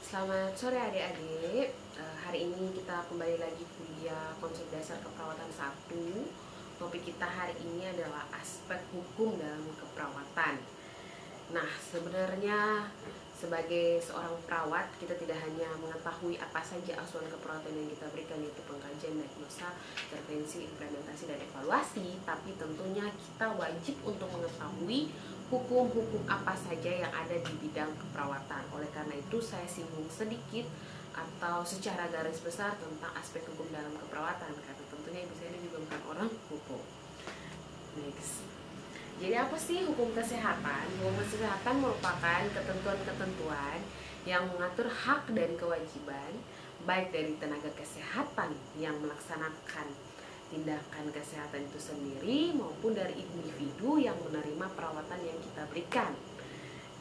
Selamat sore adik-adik. Hari ini kita kembali lagi kuliah konsep dasar keperawatan 1. Topik kita hari ini adalah aspek hukum dalam keperawatan. Nah, sebenarnya sebagai seorang perawat, kita tidak hanya mengetahui apa saja asuhan keperawatan yang kita berikan, yaitu pengkajian, diagnosa, intervensi, implementasi, dan evaluasi, tapi tentunya kita wajib untuk mengetahui hukum-hukum apa saja yang ada di bidang keperawatan. Oleh karena itu, saya singgung sedikit atau secara garis besar tentang aspek hukum dalam keperawatan, karena tentunya ibu saya juga bukan orang hukum. Next. Jadi apa sih hukum kesehatan? Hukum kesehatan merupakan ketentuan-ketentuan yang mengatur hak dan kewajiban baik dari tenaga kesehatan yang melaksanakan tindakan kesehatan itu sendiri maupun dari individu yang menerima perawatan yang kita berikan.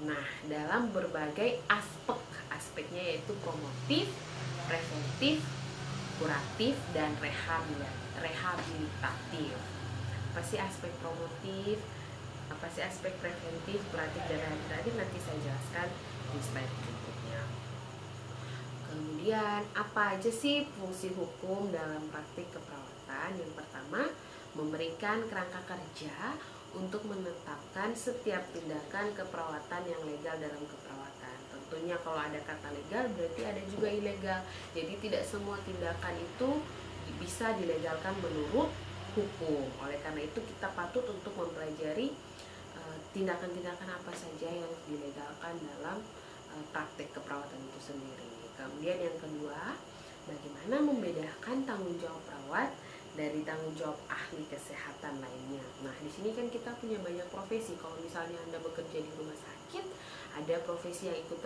Nah, dalam berbagai aspeknya yaitu promotif, preventif, kuratif, dan rehabilitatif. Apa sih aspek promotif? Apa sih aspek preventif, kuratif, dan rehabilitatif? Nanti saya jelaskan di slide berikutnya. Kemudian, apa aja sih fungsi hukum dalam praktik keperawatan? Yang pertama, memberikan kerangka kerja untuk menetapkan setiap tindakan keperawatan yang legal dalam keperawatan. Tentunya kalau ada kata legal berarti ada juga ilegal. Jadi tidak semua tindakan itu bisa dilegalkan menurut hukum. Oleh karena itu kita patut untuk mempelajari tindakan-tindakan apa saja yang dilegalkan dalam praktek keperawatan itu sendiri. Kemudian yang kedua, bagaimana membedakan tanggung jawab perawat dari tanggung jawab ahli kesehatan lainnya. Nah, di sini kan kita punya banyak profesi. Kalau misalnya Anda bekerja di rumah sakit, ada profesi yang ikut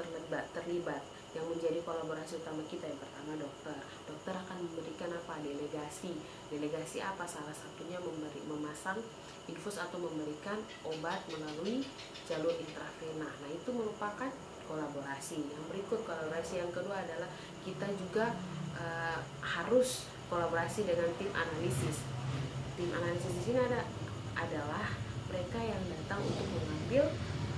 terlibat yang menjadi kolaborasi utama kita. Yang pertama dokter. Dokter akan memberikan apa? Delegasi. Delegasi apa? Salah satunya memasang infus atau memberikan obat melalui jalur intravena. Nah, itu merupakan kolaborasi. Yang berikut kolaborasi yang kedua adalah kita juga harus kolaborasi dengan tim analisis. Tim analisis di sini adalah mereka yang datang untuk mengambil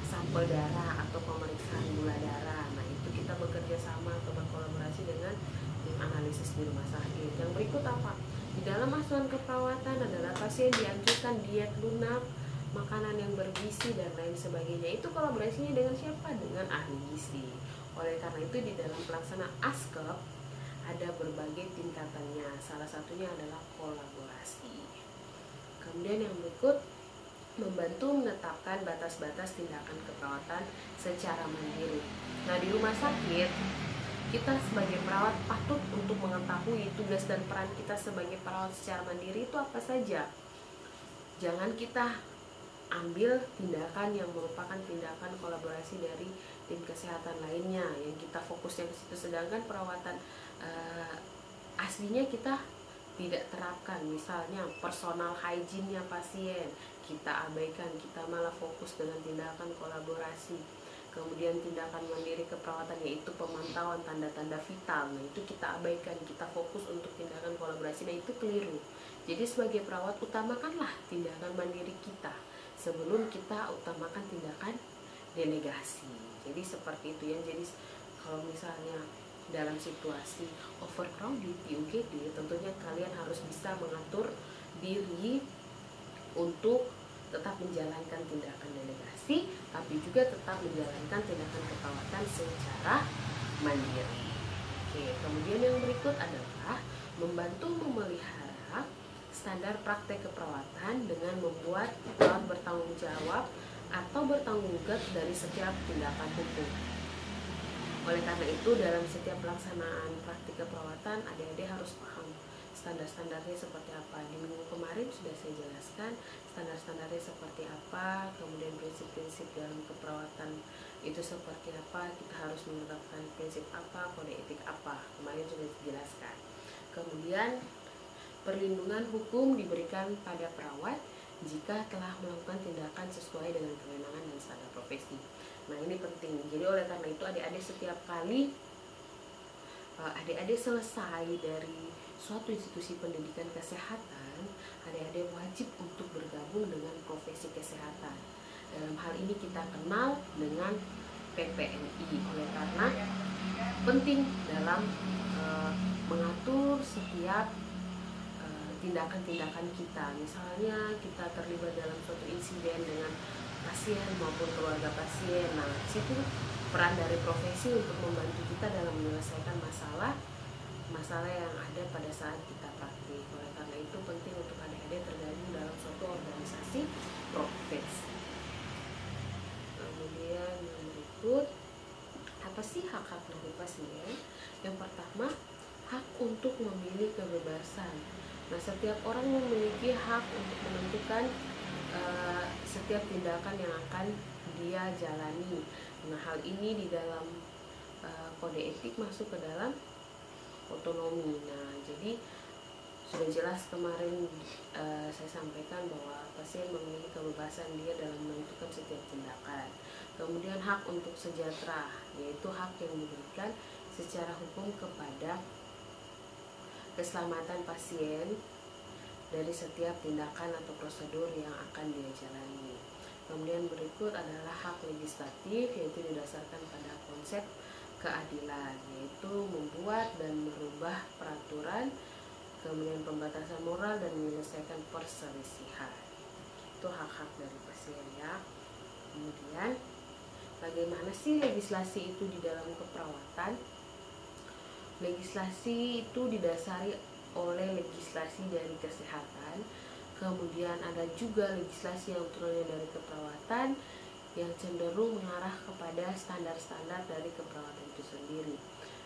sampel darah atau pemeriksaan gula darah. Nah, itu kita bekerja sama atau berkolaborasi dengan tim analisis di rumah sakit. Yang berikut apa? Di dalam asuhan keperawatan adalah pasien dianjurkan diet lunak, makanan yang bergizi, dan lain sebagainya. Itu kolaborasinya dengan siapa? Dengan ahli gizi. Oleh karena itu di dalam pelaksanaan ASKEP ada berbagai tingkatannya. Salah satunya adalah kolaborasi. Kemudian yang berikut, membantu menetapkan batas-batas tindakan keperawatan secara mandiri. Nah, di rumah sakit kita sebagai perawat patut untuk mengetahui tugas dan peran kita sebagai perawat secara mandiri itu apa saja. Jangan kita ambil tindakan yang merupakan tindakan kolaborasi dari tim kesehatan lainnya yang kita fokusnya ke situ, sedangkan perawatan aslinya kita tidak terapkan. Misalnya personal hygiene-nya pasien kita abaikan, kita malah fokus dengan tindakan kolaborasi. Kemudian tindakan mandiri keperawatan yaitu pemantauan tanda-tanda vital, nah itu kita abaikan, kita fokus untuk tindakan kolaborasi. Nah, itu keliru. Jadi sebagai perawat utamakanlah tindakan mandiri kita sebelum kita utamakan tindakan delegasi. Jadi seperti itu ya. Jadi kalau misalnya dalam situasi overcrowded di UGD, tentunya kalian harus bisa mengatur diri untuk tetap menjalankan tindakan delegasi, tapi juga tetap menjalankan tindakan keperawatan secara mandiri. Oke, kemudian yang berikut adalah membantu memelihara standar praktek keperawatan dengan membuat perawat bertanggung jawab atau bertanggung jawab dari setiap tindakan hukum. Oleh karena itu, dalam setiap pelaksanaan praktik keperawatan, adik-adik harus paham standar-standarnya seperti apa. Di minggu kemarin sudah saya jelaskan standar-standarnya seperti apa, kemudian prinsip-prinsip dalam keperawatan itu seperti apa, kita harus menetapkan prinsip apa, kode etik apa, kemarin sudah dijelaskan. Kemudian perlindungan hukum diberikan pada perawat jika telah melakukan tindakan sesuai dengan kewenangan dan standar profesi. Nah, ini penting. Jadi oleh karena itu adik-adik setiap kali adik-adik selesai dari suatu institusi pendidikan kesehatan, adik-adik wajib untuk bergabung dengan profesi kesehatan. Dalam hal ini kita kenal dengan PPNI. Oleh karena penting dalam mengatur setiap tindakan-tindakan kita. Misalnya kita terlibat dalam suatu insiden dengan pasien maupun keluarga pasien. Nah, situ peran dari profesi untuk membantu kita dalam menyelesaikan masalah yang ada pada saat kita praktik. Oleh karena itu penting untuk adik-adik tergabung dalam suatu organisasi profesi. Kemudian yang berikut, apa sih hak-hak dari pasien? Yang pertama, hak untuk memilih kebebasan. Nah, setiap orang memiliki hak untuk menentukan setiap tindakan yang akan dia jalani. Nah, hal ini di dalam kode etik masuk ke dalam otonomi. Nah, jadi sudah jelas kemarin saya sampaikan bahwa pasien memiliki kebebasan dia dalam menentukan setiap tindakan. Kemudian hak untuk sejahtera, yaitu hak yang diberikan secara hukum kepada keselamatan pasien dari setiap tindakan atau prosedur yang akan dia jalani. Kemudian berikut adalah hak legislatif, yaitu didasarkan pada konsep keadilan, yaitu membuat dan merubah peraturan, kemudian pembatasan moral dan menyelesaikan perselisihan. Itu hak-hak dari pasien ya. Kemudian bagaimana sih legislasi itu di dalam keperawatan? Legislasi itu didasari oleh legislasi dari kesehatan, kemudian ada juga legislasi yang turunnya dari keperawatan yang cenderung mengarah kepada standar-standar dari keperawatan itu sendiri.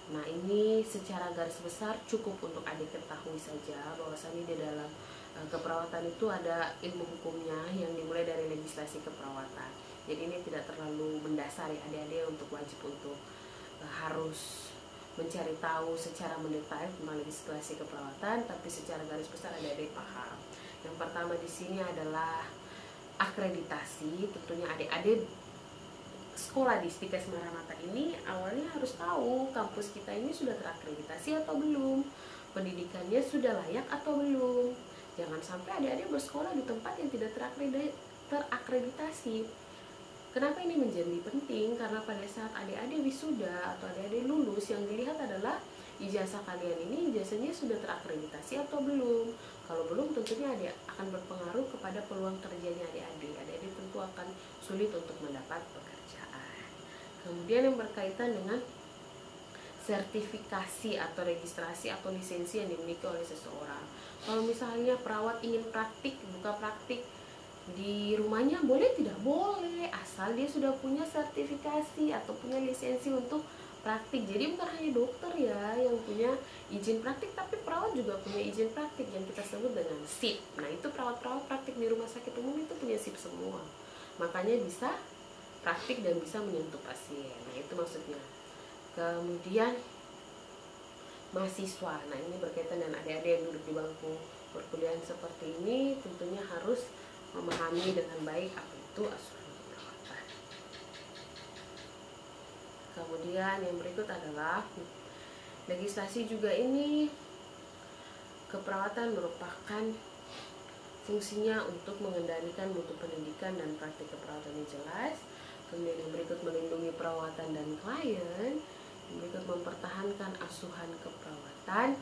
Nah, ini secara garis besar cukup untuk adik ketahui saja bahwasannya di dalam keperawatan itu ada ilmu hukumnya yang dimulai dari legislasi keperawatan. Jadi ini tidak terlalu mendasari adik-adik untuk wajib untuk harus mencari tahu secara mendetail tentang legislasi keperawatan, tapi secara garis besar adik-adik paham. Yang pertama di sini adalah akreditasi. Tentunya adik-adik sekolah di Stikes Maranatha ini awalnya harus tahu kampus kita ini sudah terakreditasi atau belum, pendidikannya sudah layak atau belum. Jangan sampai adik-adik bersekolah di tempat yang tidak terakreditasi. Kenapa ini menjadi penting? Karena pada saat adik-adik wisuda atau adik-adik lulus, yang dilihat adalah ijazah kalian ini ijazahnya sudah terakreditasi atau belum. Kalau belum, tentunya adik akan berpengaruh kepada peluang kerjanya adik-adik. Adik-adik tentu akan sulit untuk mendapat pekerjaan. Kemudian yang berkaitan dengan sertifikasi atau registrasi atau lisensi yang dimiliki oleh seseorang. Kalau misalnya perawat ingin buka praktik di rumahnya, boleh tidak? Boleh, asal dia sudah punya sertifikasi atau punya lisensi untuk praktik. Jadi bukan hanya dokter ya yang punya izin praktik, tapi perawat juga punya izin praktik yang kita sebut dengan SIP. Nah, itu perawat-perawat praktik di rumah sakit umum itu punya SIP semua, makanya bisa praktik dan bisa menyentuh pasien. Nah, itu maksudnya. Kemudian mahasiswa, nah ini berkaitan dengan adik-adik yang duduk di bangku perkuliahan seperti ini, tentunya harus memahami dengan baik apa itu asuransi keperawatan. Kemudian yang berikut adalah legislasi juga ini. Keperawatan merupakan fungsinya untuk mengendalikan mutu pendidikan dan praktik keperawatan yang jelas. Kemudian yang berikut melindungi perawatan dan klien. Yang berikut mempertahankan asuhan keperawatan,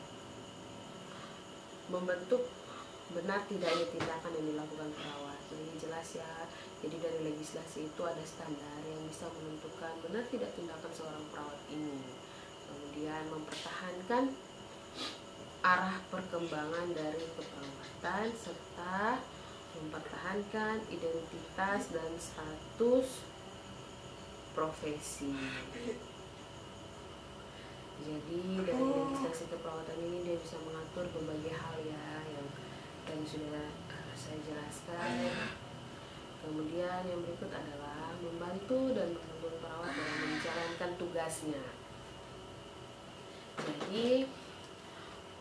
membentuk benar tidaknya tindakan yang dilakukan perawat. Ini jelas ya. Jadi dari legislasi itu ada standar yang bisa menentukan benar tidak tindakan seorang perawat ini. Kemudian mempertahankan arah perkembangan dari keperawatan serta mempertahankan identitas dan status profesi. Jadi dari legislasi keperawatan ini dia bisa mengatur berbagai hal ya yang tadi sudah saya jelaskan. Kemudian yang berikut adalah membantu dan menuntun perawat dalam menjalankan tugasnya. Jadi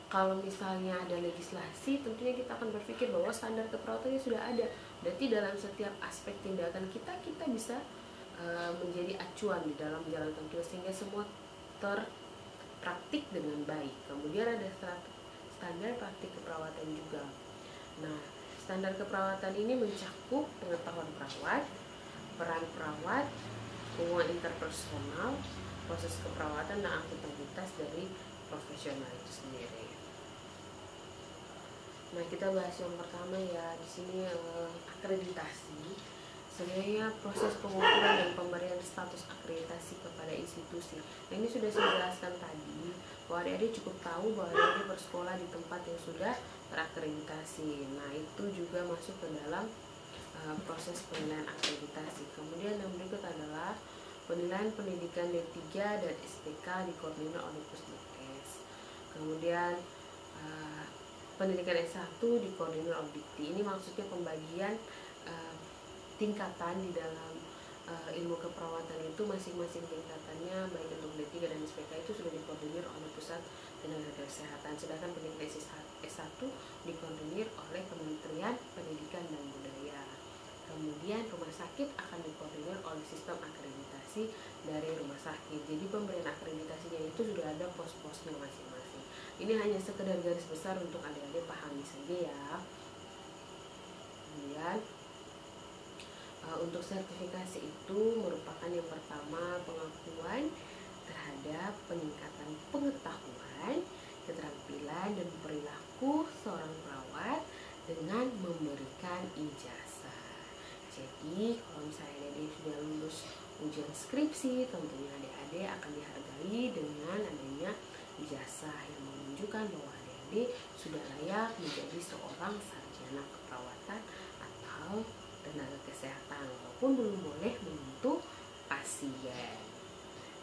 kalau misalnya ada legislasi, tentunya kita akan berpikir bahwa standar keperawatannya sudah ada. Berarti dalam setiap aspek tindakan kita bisa menjadi acuan di dalam menjalankan tugas sehingga semua terpraktik dengan baik. Kemudian ada standar praktik keperawatan juga. Nah, standar keperawatan ini mencakup pengetahuan perawat, peran perawat, hubungan interpersonal, proses keperawatan dan akuntabilitas dari profesional itu sendiri. Nah, kita bahas yang pertama ya, di sini akreditasi. Sebenarnya proses pengukuran dan pemberian status akreditasi kepada institusi. Nah, ini sudah saya jelaskan tadi bahwa adik-adik cukup tahu bahwa adik-adik bersekolah di tempat yang sudah terakreditasi. Nah, itu juga masuk ke dalam proses penilaian akreditasi. Kemudian yang berikut adalah penilaian pendidikan D3 dan SPK dikoordinir oleh Pusdikes. Kemudian pendidikan S1 dikoordinir oleh Dikti. Ini maksudnya pembagian tingkatan di dalam ilmu keperawatan itu, masing-masing tingkatannya baik untuk D3 dan SPK itu sudah dikoordinir oleh Pusat Tenaga Kesehatan. Sedangkan pendidikan S1 dikoordinir oleh Kementerian Pendidikan dan Budaya. Kemudian rumah sakit akan dikoordinir oleh sistem akreditasi dari rumah sakit. Jadi pemberian akreditasinya itu sudah ada pos-posnya masing-masing. Ini hanya sekedar garis besar untuk adik-adik pahami saja ya. Kemudian untuk sertifikasi itu merupakan yang pertama pengakuan terhadap peningkatan pengetahuan, keterampilan dan perilaku seorang perawat dengan memberikan ijazah. Jadi kalau misalnya adik sudah lulus ujian skripsi, tentunya adik-adik akan dihargai dengan adanya ijazah yang menunjukkan bahwa adik-adik sudah layak menjadi seorang sarjana keperawatan atau tenaga kesehatan, walaupun belum boleh menyentuh pasien.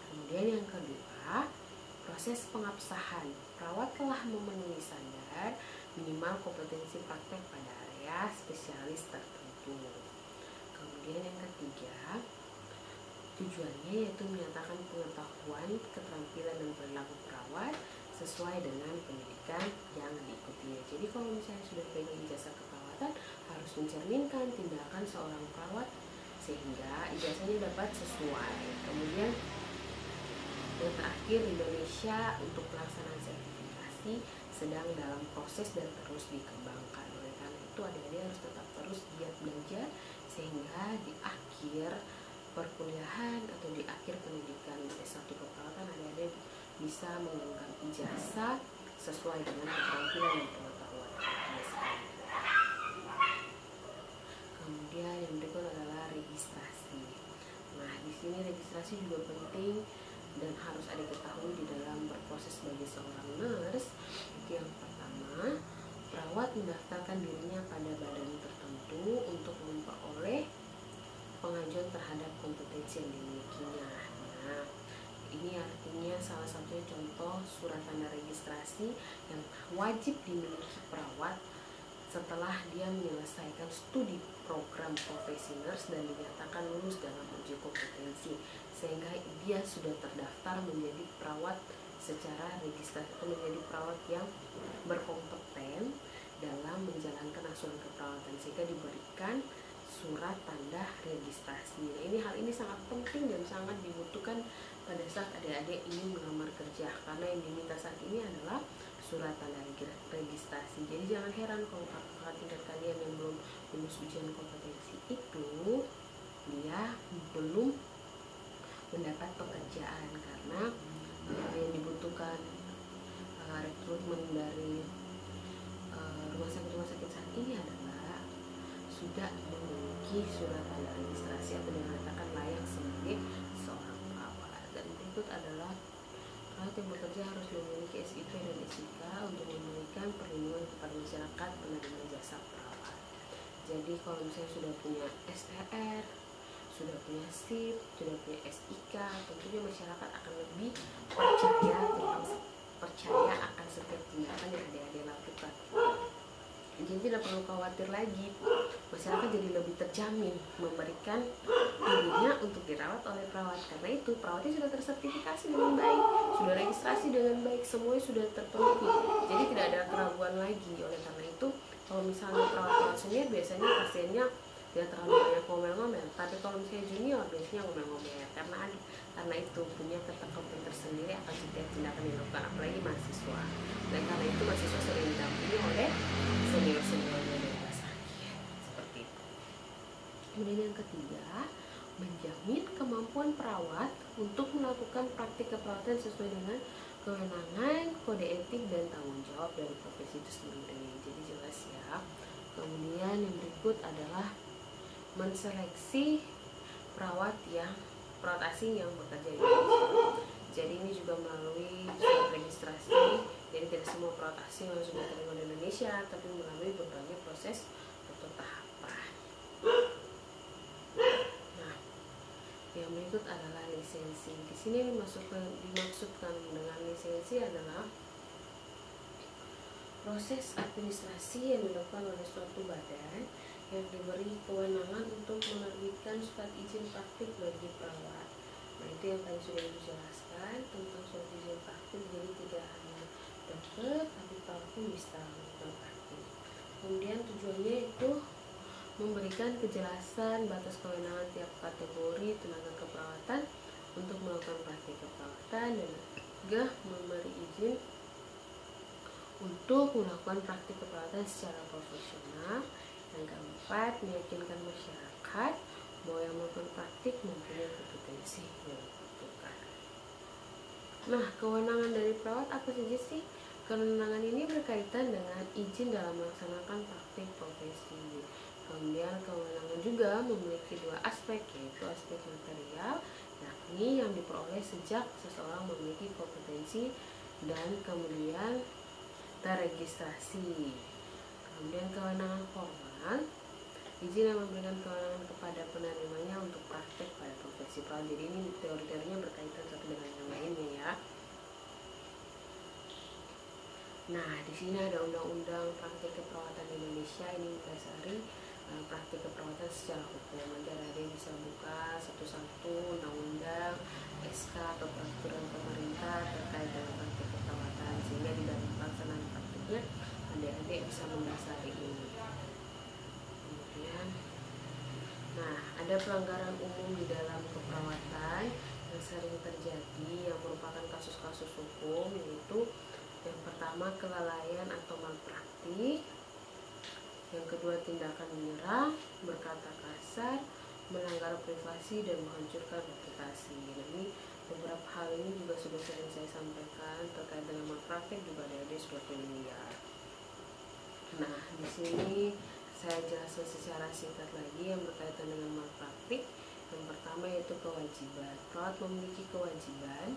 Kemudian yang kedua, proses pengabsahan. Perawat telah memenuhi standar minimal kompetensi praktek pada area spesialis tertentu. Kemudian yang ketiga, tujuannya yaitu menyatakan pengetahuan, keterampilan dan perilaku perawat sesuai dengan pendidikan yang diikutinya. Jadi kalau misalnya sudah pegang ijazah keperawatan, harus mencerminkan tindakan seorang perawat sehingga ijazahnya dapat sesuai. Kemudian yang terakhir, Indonesia untuk pelaksanaan sertifikasi sedang dalam proses dan terus dikembangkan. Oleh karena itu adik-adik harus tetap terus giat belajar sehingga di akhir perkuliahan atau di akhir pendidikan S1 keperawatan adik-adik bisa menggenggam ijazah sesuai dengan keterampilan dan pengetahuan. Kemudian yang berikut adalah registrasi. Nah, di sini registrasi juga penting dan harus ada ketahui di dalam berproses sebagai seorang nurse. Itu yang pertama, perawat mendaftarkan dirinya pada badan tertentu untuk memperoleh pengajuan terhadap kompetensi yang dimilikinya. Nah, ini artinya salah satunya contoh surat tanda registrasi yang wajib dimiliki perawat setelah dia menyelesaikan studi program profesi nurse dan dinyatakan lulus dalam uji kompetensi, sehingga dia sudah terdaftar menjadi perawat secara registrasi atau menjadi perawat yang berkompeten dalam menjalankan asuhan keperawatan, sehingga diberikan surat tanda registrasi. Nah, hal ini sangat penting dan sangat dibutuhkan pada saat adik-adik ingin melamar kerja, karena yang diminta saat ini adalah surat tanda registrasi. Jadi jangan heran kalau kakak tingkat kalian yang belum lulus ujian kompetensi itu dia belum mendapat pekerjaan, karena yang dibutuhkan rekrutmen dari rumah sakit saat ini adalah sudah memiliki surat tanda registrasi atau dinyatakan layak sebagai seorang perawat. Dan berikut adalah perawat yang bekerja harus memiliki SIP dan SIK untuk memberikan perlindungan kepada masyarakat penerima jasa perawat. Jadi kalau misalnya sudah punya SPR, sudah punya SIP, sudah punya SIK, tentunya masyarakat akan lebih percaya akan setiap tindakan yang adik-adik lakukan. Jadi tidak perlu khawatir lagi, masyarakat jadi lebih terjamin memberikan tubuhnya untuk dirawat oleh perawat, karena itu perawatnya sudah tersertifikasi dengan baik, sudah registrasi dengan baik, semuanya sudah terpenuhi, jadi tidak ada keraguan lagi. Oleh karena itu kalau misalnya perawat senior biasanya pasiennya tidak terlalu banyak ngomel-ngomel, tapi kalau misalnya junior biasanya ngomel-ngomel, karena itu punya ketakutan tersendiri akan setiap tindakan yang dilakukan, apalagi mahasiswa. Dan karena itu mahasiswa sering didampingi oleh senior-seniornya dari rumah sakit, seperti itu. Kemudian yang ketiga, menjamin kemampuan perawat untuk melakukan praktik keperawatan sesuai dengan kewenangan, kode etik, dan tanggung jawab dari profesi itu sendiri. Jadi jelas ya. Kemudian yang berikut adalah menseleksi perawat asing yang bekerja di Indonesia. Jadi ini juga melalui surat registrasi. Jadi tidak semua perawat asing langsung diterima di Indonesia, tapi melalui berbagai proses atau tahapan. Nah, yang berikut adalah lisensi. Di sini dimaksudkan dengan lisensi adalah proses administrasi yang dilakukan oleh suatu badan yang diberi kewenangan untuk menerbitkan surat izin praktik bagi perawat. Nah, itu yang tadi sudah dijelaskan tentang surat izin praktik. Jadi tidak hanya dokter, tapi perawat pun bisa melakukan praktik. Kemudian tujuannya itu memberikan kejelasan batas kewenangan tiap kategori tenaga keperawatan untuk melakukan praktik keperawatan, dan juga memberi izin untuk melakukan praktik keperawatan secara profesional. Yang keempat, meyakinkan masyarakat bahwa yang melakukan praktik mempunyai kompetensi yang dibutuhkan. Nah, kewenangan dari perawat apa saja sih? Kewenangan ini berkaitan dengan izin dalam melaksanakan praktik profesi. Kemudian kewenangan juga memiliki dua aspek, yaitu aspek material, yakni yang diperoleh sejak seseorang memiliki kompetensi, dan kemudian terregistrasi. Kemudian kewenangan formal, izin yang memberikan kewenangan kepada penerimanya untuk praktek pada profesi perawat. Jadi ini teori-teorinya berkaitan satu dengan yang lainnya ya. Nah, di sini ada Undang-Undang Praktik Keperawatan Indonesia. Ini mendasari praktik keperawatan secara hukum. Nanti ada yang bisa buka satu-satu undang-undang, SK atau peraturan pemerintah terkait dengan praktik keperawatan, sehingga di dalam pelaksanaan praktiknya adik-adik bisa mendasari ini. Kemudian, nah, ada pelanggaran umum di dalam keperawatan yang sering terjadi yang merupakan kasus-kasus hukum, yaitu yang pertama kelalaian atau malpraktik, yang kedua tindakan menyerang, berkata kasar, melanggar privasi, dan menghancurkan reputasi. Nah, ini beberapa hal ini juga sudah sering saya sampaikan terkait dengan malpraktik, juga adik-adik sudah familiar. Nah, di sini saya jelaskan secara singkat lagi yang berkaitan dengan malpraktik. Yang pertama yaitu kewajiban. Perawat memiliki kewajiban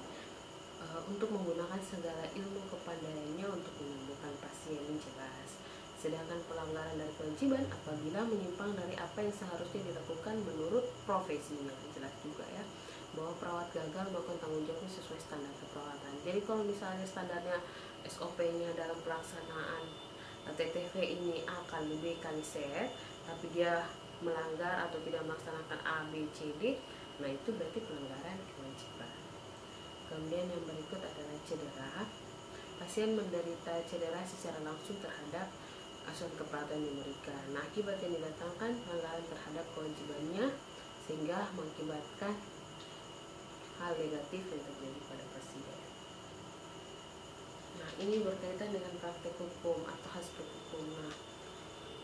untuk menggunakan segala ilmu kepandaiannya untuk menyembuhkan pasien yang jelas. Sedangkan pelanggaran dari kewajiban apabila menyimpang dari apa yang seharusnya dilakukan menurut profesinya. Jelas juga ya bahwa perawat gagal melakukan tanggung jawabnya sesuai standar keperawatan. Jadi kalau misalnya standarnya SOP-nya dalam pelaksanaan TTV ini A kali B kali C, tapi dia melanggar atau tidak melaksanakan A, B, C, D, nah itu berarti pelanggaran kewajiban. Kemudian yang berikut adalah cedera. Pasien menderita cedera secara langsung terhadap asuhan keperawatan yang diberikan. Nah, akibat yang didatangkan pelanggaran terhadap kewajibannya sehingga mengakibatkan hal negatif yang terjadi pada pasien. Nah, ini berkaitan dengan praktek hukum atau aspek hukum. Nah,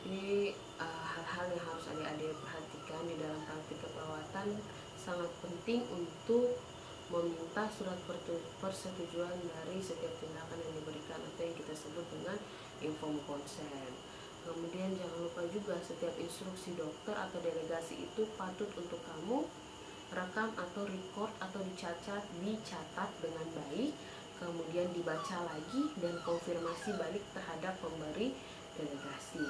ini hal-hal yang harus adik-adik perhatikan di dalam praktik keperawatan. Sangat penting untuk meminta surat persetujuan dari setiap tindakan yang diberikan atau yang kita sebut dengan informed consent. Kemudian jangan lupa juga setiap instruksi dokter atau delegasi itu patut untuk kamu rekam atau record atau dicatat dengan baik, kemudian dibaca lagi dan konfirmasi balik terhadap pemberi delegasi.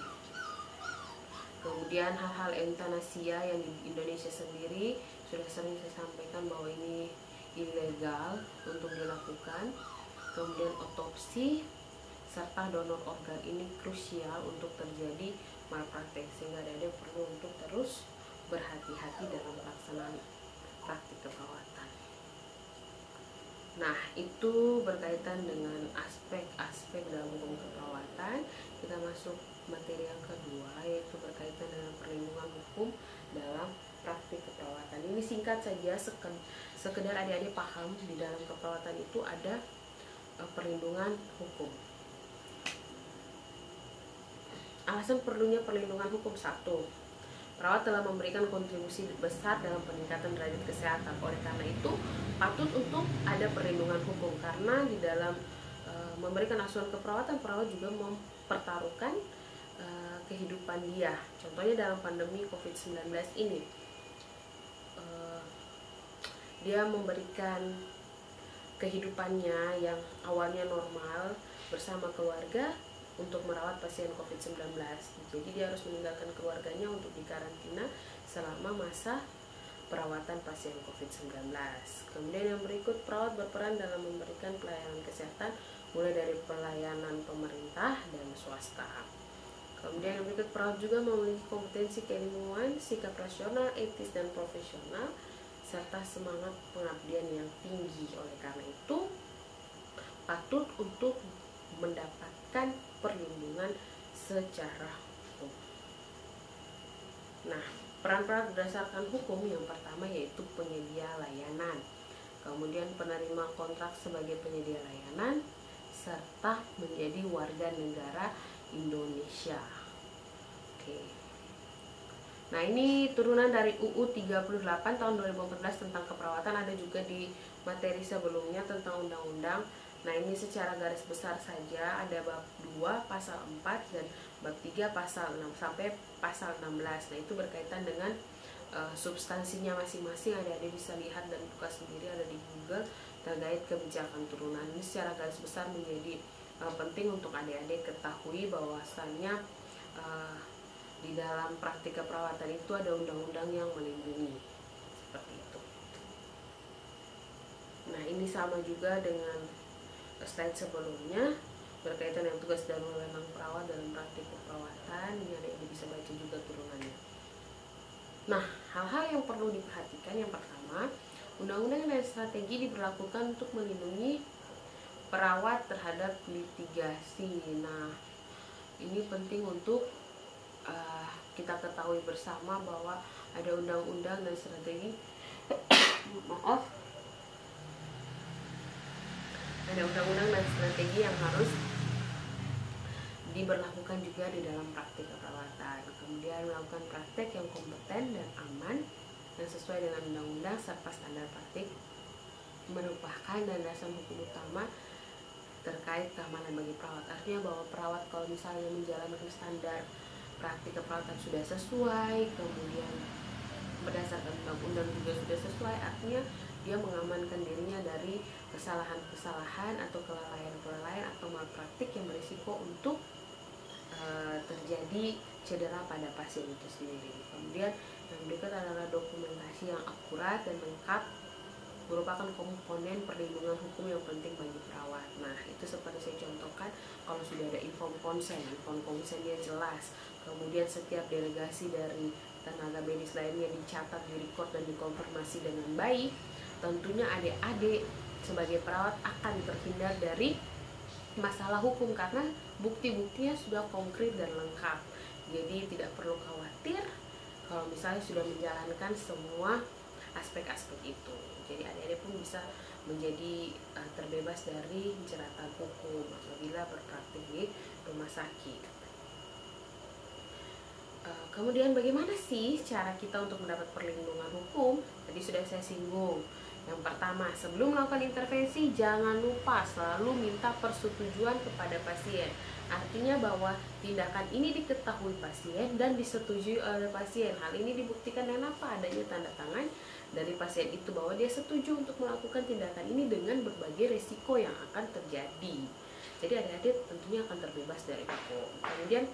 Kemudian hal-hal eutanasia yang di Indonesia sendiri sudah sering saya sampaikan bahwa ini ilegal untuk dilakukan. Kemudian otopsi serta donor organ ini krusial untuk terjadi malpraktek, sehingga adik-adik perlu untuk terus berhati-hati dalam pelaksanaan praktik keperawatan. Nah, itu berkaitan dengan aspek-aspek dalam hukum keperawatan. Kita masuk materi yang kedua, yaitu berkaitan dengan perlindungan hukum dalam praktik keperawatan. Ini singkat saja, sekedar adik-adik paham di dalam keperawatan itu ada perlindungan hukum. Alasan perlunya perlindungan hukum: 1. Perawat telah memberikan kontribusi besar dalam peningkatan derajat kesehatan. Oleh karena itu, patut untuk ada perlindungan hukum, karena di dalam memberikan asuhan keperawatan, perawat juga mempertaruhkan kehidupan dia. Contohnya dalam pandemi COVID-19 ini, dia memberikan kehidupannya yang awalnya normal bersama keluarga untuk merawat pasien COVID-19. Jadi dia harus meninggalkan keluarganya untuk dikarantina selama masa perawatan pasien COVID-19. Kemudian yang berikut, perawat berperan dalam memberikan pelayanan kesehatan mulai dari pelayanan pemerintah dan swasta. Kemudian yang berikut, perawat juga memiliki kompetensi keilmuan, sikap rasional, etis dan profesional, serta semangat pengabdian yang tinggi. Oleh karena itu, patut untuk mendapatkan perlindungan secara hukum. Nah, peran perawat berdasarkan hukum yang pertama yaitu penyedia layanan, kemudian penerima kontrak sebagai penyedia layanan, serta menjadi warga negara Indonesia. Oke. Nah, ini turunan dari UU 38 tahun 2014 tentang keperawatan, ada juga di materi sebelumnya tentang undang-undang. Nah, ini secara garis besar saja, ada bab 2 pasal 4 dan bab 3 pasal 6 sampai pasal 16. Nah, itu berkaitan dengan substansinya masing-masing. Adik-adik bisa lihat dan buka sendiri, ada di Google, terkait kebijakan turunan. Ini secara garis besar menjadi penting untuk adik-adik ketahui bahwasannya di dalam praktik keperawatan itu ada undang-undang yang melindungi, seperti itu. Nah, ini sama juga dengan slide sebelumnya berkaitan dengan tugas dan wewenang perawat dalam praktik keperawatan. Ini adik-adik bisa baca juga turunannya. Nah, hal-hal yang perlu diperhatikan, yang pertama, undang-undang dan strategi diberlakukan untuk melindungi perawat terhadap litigasi. Nah, ini penting untuk kita ketahui bersama bahwa ada undang-undang dan strategi ada undang-undang dan strategi yang harus diberlakukan juga di dalam praktik keperawatan. Kemudian melakukan praktek yang kompeten dan aman dan sesuai dengan undang-undang serta standar praktik merupakan landasan hukum utama terkait keamanan bagi perawat. Artinya bahwa perawat kalau misalnya menjalankan standar praktik keperawatan sudah sesuai, kemudian berdasarkan undang-undang juga sudah sesuai, artinya dia mengamankan dirinya dari kesalahan-kesalahan atau kelalaian-kelalaian atau malpraktik yang berisiko untuk terjadi cedera pada pasien itu sendiri. Kemudian yang berikut adalah dokumentasi yang akurat dan lengkap merupakan komponen perlindungan hukum yang penting bagi perawat. Nah, itu seperti saya contohkan, kalau sudah ada inform konsennya jelas, kemudian setiap delegasi dari tenaga medis lainnya dicatat, direkod dan dikonfirmasi dengan baik, tentunya adik-adik sebagai perawat akan terhindar dari masalah hukum karena bukti-buktinya sudah konkret dan lengkap. Jadi tidak perlu khawatir kalau misalnya sudah menjalankan semua aspek-aspek itu. Jadi adik-adik pun bisa menjadi terbebas dari jeratan hukum apabila berpraktik di rumah sakit. Kemudian bagaimana sih cara kita untuk mendapat perlindungan hukum? Tadi sudah saya singgung. Yang pertama, sebelum melakukan intervensi jangan lupa selalu minta persetujuan kepada pasien. Artinya bahwa tindakan ini diketahui pasien dan disetujui oleh pasien. Hal ini dibuktikan dengan apa? Adanya tanda tangan dari pasien itu bahwa dia setuju untuk melakukan tindakan ini dengan berbagai resiko yang akan terjadi. Jadi adik-adik tentunya akan terbebas dari hukum. Kemudian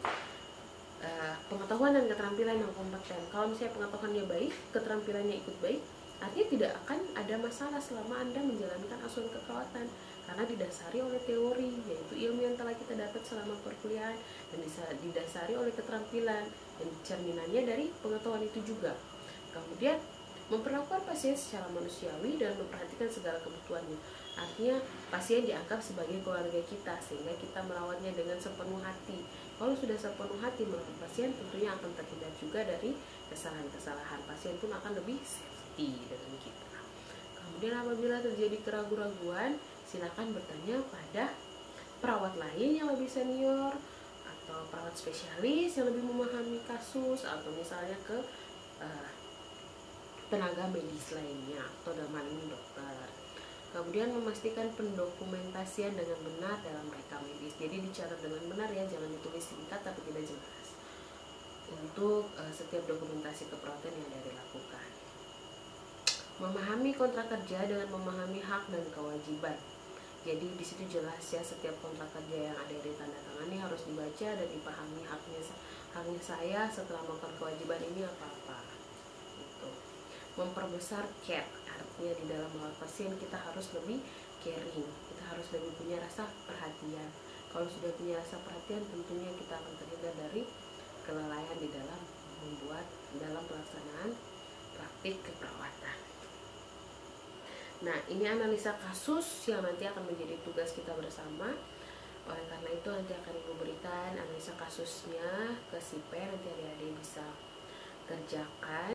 pengetahuan dan keterampilan yang kompeten. Kalau misalnya pengetahuannya baik, keterampilannya ikut baik, artinya tidak akan ada masalah selama Anda menjalankan asuhan keperawatan karena didasari oleh teori, yaitu ilmu yang telah kita dapat selama perkuliahan, dan didasari oleh keterampilan dan cerminannya dari pengetahuan itu juga. Kemudian memperlakukan pasien secara manusiawi dan memperhatikan segala kebutuhannya. Artinya pasien dianggap sebagai keluarga kita sehingga kita merawatnya dengan sepenuh hati. Kalau sudah sepenuh hati merawat pasien, tentunya akan terhindar juga dari kesalahan-kesalahan. Pasien pun akan lebih safety dengan kita. Kemudian apabila terjadi keraguan-raguan, silakan bertanya pada perawat lain yang lebih senior atau perawat spesialis yang lebih memahami kasus, atau misalnya ke tenaga medis lainnya atau dalam hal ini dokter. Kemudian memastikan pendokumentasian dengan benar dalam rekam medis. Jadi dicatat dengan benar ya, jangan ditulis singkat tapi tidak jelas. Untuk setiap dokumentasi keperawatan yang ada dilakukan. Memahami kontrak kerja dengan memahami hak dan kewajiban. Jadi di situ jelas ya, setiap kontrak kerja yang ada ditandatangani harus dibaca dan dipahami haknya saya setelah melakukan kewajiban ini apa-apa. Gitu. Memperbesar care, artinya di dalam merawat pasien kita harus lebih caring, kita harus lebih punya rasa perhatian. Kalau sudah punya rasa perhatian, tentunya kita akan terhindar dari kelalaian di dalam pelaksanaan praktik keperawatan. Nah, ini analisa kasus yang nanti akan menjadi tugas kita bersama. Oleh karena itu nanti akan Ibu berikan analisa kasusnya ke SIPEN, nanti adik-adik bisa kerjakan.